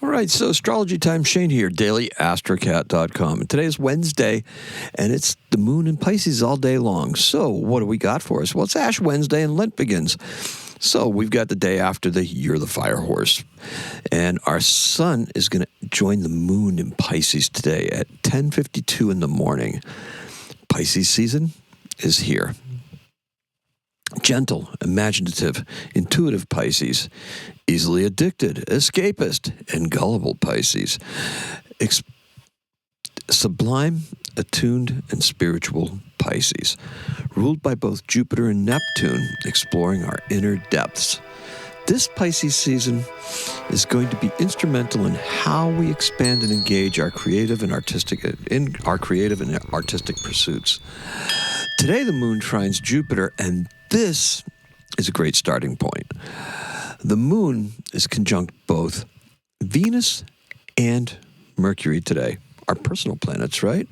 All right, so astrology time, Shane here, daily-astrocat.com. And today is Wednesday, and it's the moon in Pisces all day long. So what do we got for us? Well, it's Ash Wednesday, and Lent begins. So we've got the day after the year of the fire horse. And our sun is going to join the moon in Pisces today at 10:52 in the morning. Pisces season is here. Gentle, imaginative, intuitive Pisces, easily addicted, escapist, and gullible Pisces, sublime, attuned, and spiritual Pisces, ruled by both Jupiter and Neptune, exploring our inner depths. This Pisces season is going to be instrumental in how we expand and engage our creative and artistic pursuits. Today, the moon trines Jupiter, and this is a great starting point. The moon is conjunct both Venus and Mercury today, our personal planets, right?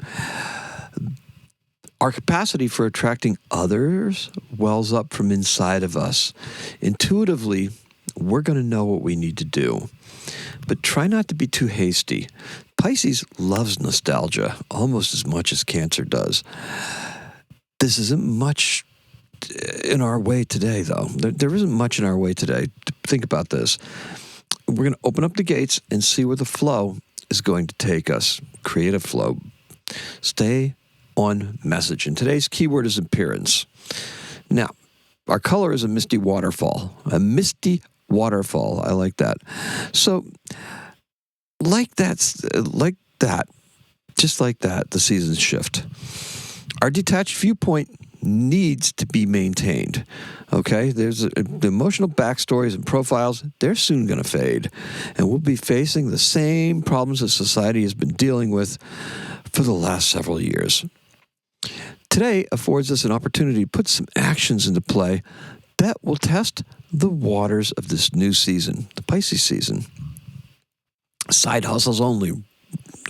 Our capacity for attracting others wells up from inside of us. Intuitively, we're going to know what we need to do, but try not to be too hasty. Pisces loves nostalgia almost as much as Cancer does. This isn't much in our way today, though. There isn't much in our way today. Think about this. We're going to open up the gates and see where the flow is going to take us. Creative flow. Stay on message. And today's keyword is appearance. Now, our color is a misty waterfall. A misty waterfall. I like that. So, just like that, the seasons shift. Our detached viewpoint needs to be maintained, okay? There's the emotional backstories and profiles, they're soon going to fade, and we'll be facing the same problems that society has been dealing with for the last several years. Today affords us an opportunity to put some actions into play that will test the waters of this new season, the Pisces season. Side hustles only.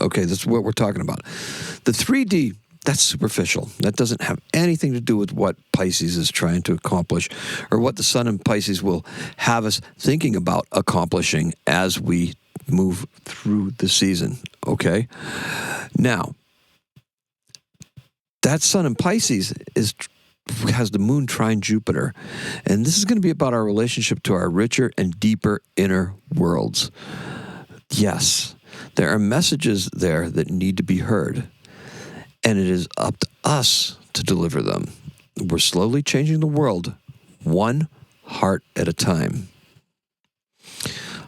Okay, that's what we're talking about. The 3D, that's superficial. That doesn't have anything to do with what Pisces is trying to accomplish or what the sun in Pisces will have us thinking about accomplishing as we move through the season, okay? Now, that sun in Pisces has the moon trine Jupiter, and this is going to be about our relationship to our richer and deeper inner worlds. Yes, there are messages there that need to be heard, and it is up to us to deliver them. We're slowly changing the world, one heart at a time.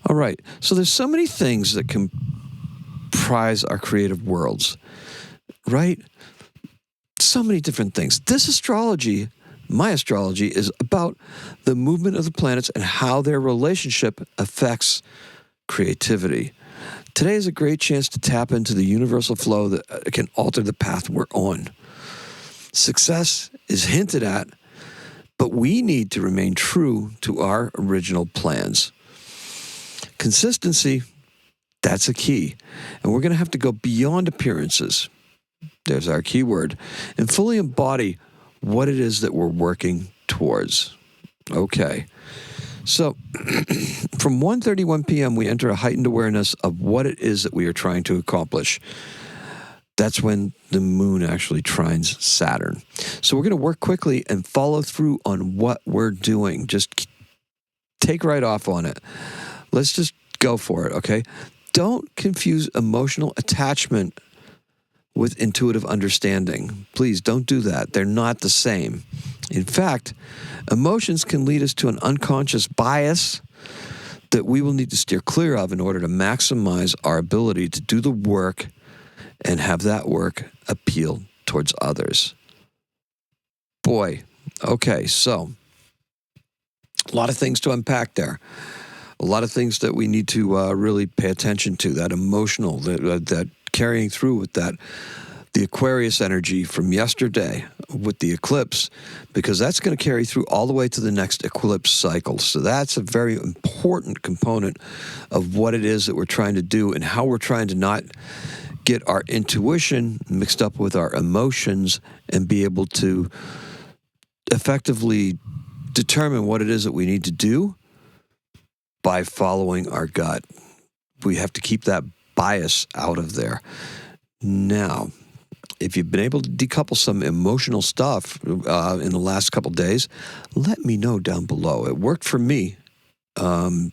All right, so there's so many things that comprise our creative worlds, right? So many different things. This astrology, my astrology, is about the movement of the planets and how their relationship affects creativity. Today is a great chance to tap into the universal flow that can alter the path we're on. Success is hinted at, but we need to remain true to our original plans. Consistency, that's a key. And we're going to have to go beyond appearances. There's our keyword. And fully embody what it is that we're working towards. Okay. So from 1:31 p.m., we enter a heightened awareness of what it is that we are trying to accomplish. That's when the moon actually trines Saturn. So we're going to work quickly and follow through on what we're doing. Just take right off on it. Let's just go for it, okay? Don't confuse emotional attachment with intuitive understanding. Please don't do that. They're not the same. In fact, emotions can lead us to an unconscious bias that we will need to steer clear of in order to maximize our ability to do the work and have that work appeal towards others. Boy, okay, so a lot of things to unpack there. A lot of things that we need to really pay attention to, that emotional, that carrying through with that, the Aquarius energy from yesterday with the eclipse, because that's going to carry through all the way to the next eclipse cycle. So that's a very important component of what it is that we're trying to do and how we're trying to not get our intuition mixed up with our emotions and be able to effectively determine what it is that we need to do by following our gut. we have to keep that bias out of there. Now, if you've been able to decouple some emotional stuff in the last couple days, let me know down below. It worked for me the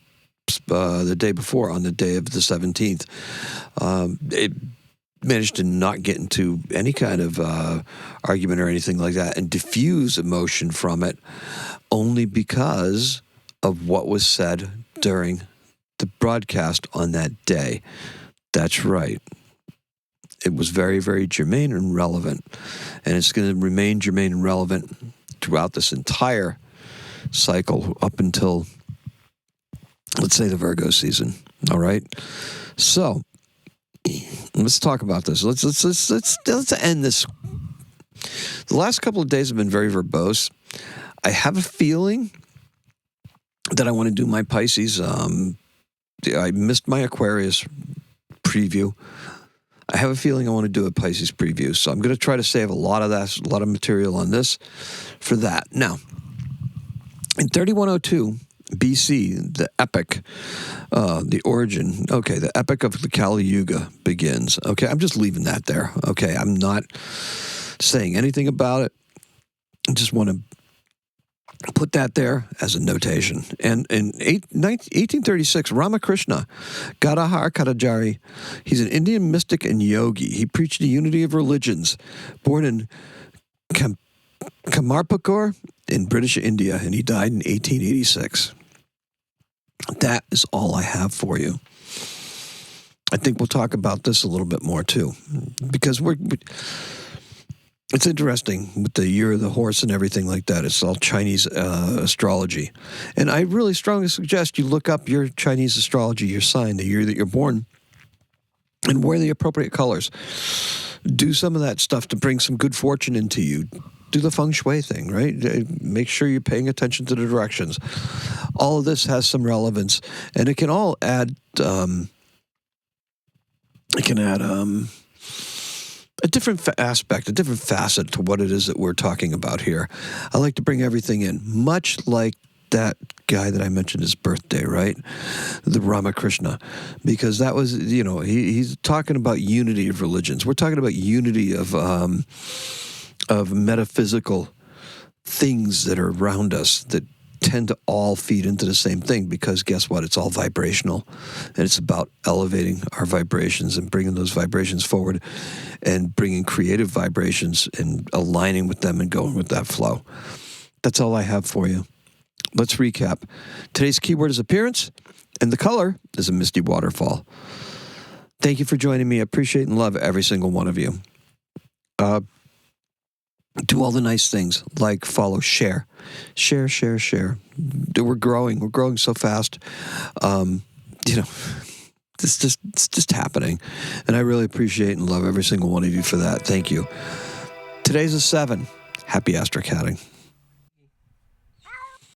day before, on the day of the 17th. It managed to not get into any kind of argument or anything like that and diffuse emotion from it, only because of what was said during the broadcast on that day. That's right. It was very, very germane and relevant. And it's going to remain germane and relevant throughout this entire cycle up until, let's say, the Virgo season. All right? So, let's talk about this. Let's end this. The last couple of days have been very verbose. I have a feeling that I want to do my Pisces. I missed my Aquarius preview. I have a feeling I want to do a Pisces preview, so I'm going to try to save a lot of material on this for that. Now, in 3102 BC, the epic, the origin, the epic of the Kali Yuga begins. Okay, I'm just leaving that there. Okay, I'm not saying anything about it. I just want to put that there as a notation. And in 1836, Ramakrishna Gadadhar, he's an Indian mystic and yogi. He preached the unity of religions, born in Kamarpur in British India, and he died in 1886. That is all I have for you. I think we'll talk about this a little bit more, too, because it's interesting with the year of the horse and everything like that. It's all Chinese astrology. And I really strongly suggest you look up your Chinese astrology, your sign, the year that you're born, and wear the appropriate colors. Do some of that stuff to bring some good fortune into you. Do the Feng Shui thing, right? Make sure you're paying attention to the directions. All of this has some relevance, and it can all add... a different aspect, a different facet to what it is that we're talking about here. I like to bring everything in, much like that guy that I mentioned his birthday, right? The Ramakrishna, because that was, he's talking about unity of religions. We're talking about unity of metaphysical things that are around us that tend to all feed into the same thing, because guess what? It's all vibrational, and it's about elevating our vibrations and bringing those vibrations forward and bringing creative vibrations and aligning with them and going with that flow. That's all I have for you. Let's recap. Today's keyword is appearance, and the color is a misty waterfall. Thank you for joining me. I appreciate and love every single one of you. Do all the nice things, like, follow, share. Share. We're growing. We're growing so fast. It's just happening. And I really appreciate and love every single one of you for that. Thank you. Today's a 7. Happy astrocatting.